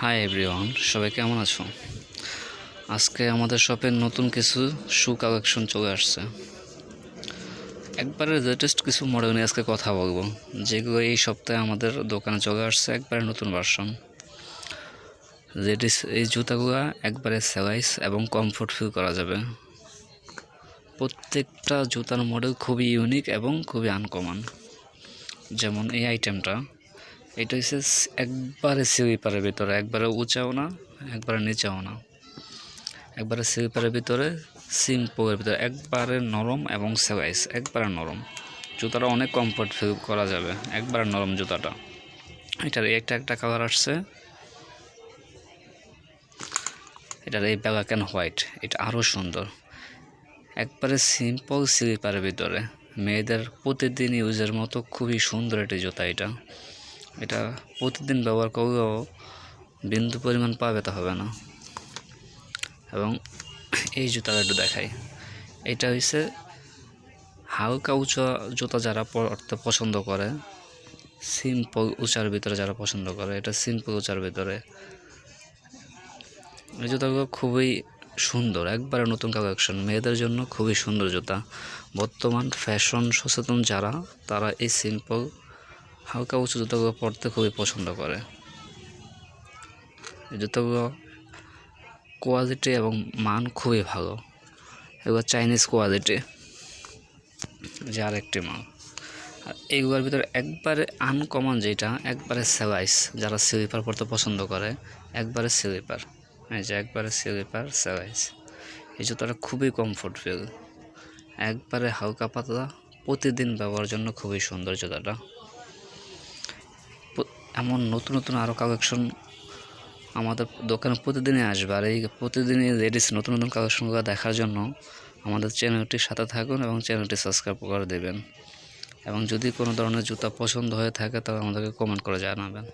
Hi everyone, সবাই কেমন আছো? আজকে আমাদের শপে নতুন কিছু শু কালেকশন চলে আসছে। একবারে লেটেস্ট কিছু মডেল নিয়ে আজকে কথা বলবো, যেগুলো এই সপ্তাহে আমাদের দোকানে চলে আসছে। একবারে নতুন ভার্সন লেডিস এই জুতাগুলো একবারে সেলাইস এবং কমফোর্ট ফিল করা যাবে। প্রত্যেকটা জুতার মডেল খুবই ইউনিক এবং খুবই আনকমন। যেমন এই আইটেমটা, এটা হচ্ছে একবারে স্লিপারের ভিতরে, একবারে উঁচাও না একবারে নিচেও না, একবারে স্লিপারের ভিতরে, সিম্পলের ভিতরে, একবারে নরম এবং সেলাইস একবারে নরম। জুতাটা অনেক কমফোর্ট ফিল করা যাবে, একবারে নরম জুতাটা। এটার একটা কালার আসছে, এটার এই ব্ল্যাক অ্যান্ড হোয়াইট। এটা আরও সুন্দর, একবারে সিম্পল স্লিপারের ভিতরে, মেয়েদের প্রতিদিন ইউজের মতো খুবই সুন্দর একটি জুতা। এটা প্রতিদিন ব্যবহার করলেও বিন্দু পরিমাণ পা ব্যথা হবে না। এবং এই জুতাটা একটু দেখাই, এটা হচ্ছে হালকা উঁচা জুতা যারা পরতে পছন্দ করে, সিম্পল উঁচার ভিতরে যারা পছন্দ করে, এটা সিম্পল উঁচার ভিতরে। এই জুতাগুলো খুবই সুন্দর, একবারে নতুন কালেকশন, মেয়েদের জন্য খুবই সুন্দর জুতা। বর্তমান ফ্যাশন সচেতন যারা, তারা এই সিম্পল হালকা উঁচু জুতাগুলো পরতে খুবই পছন্দ করে। এই জুতাগুলো কোয়ালিটি এবং মান খুবই ভালো। এগুলো চাইনিজ কোয়ালিটি, যে আরেকটি মাল। আর এইগুলোর ভিতরে একবারে আনকমন যেটা, একবারে সেলাইস, যারা স্লিপার পরতে পছন্দ করে, একবারে স্লিপার, এই যে একবারে স্লিপার সেলাইস। এই জুতাটা খুবই কমফোর্ট ফিল, একবারে হালকা পাতলা, প্রতিদিন ব্যবহারের জন্য খুবই সুন্দর জুতাটা। এমন নতুন নতুন আরও কালেকশন আমাদের দোকানে প্রতিদিনই আসবে। আর এই প্রতিদিনই লেডিস নতুন নতুন কালেকশনগুলো দেখার জন্য আমাদের চ্যানেলটির সাথে থাকুন এবং চ্যানেলটি সাবস্ক্রাইব করে দেবেন। এবং যদি কোনো ধরনের জুতা পছন্দ হয়ে থাকে, তাহলে আমাদেরকে কমেন্ট করে জানাবেন।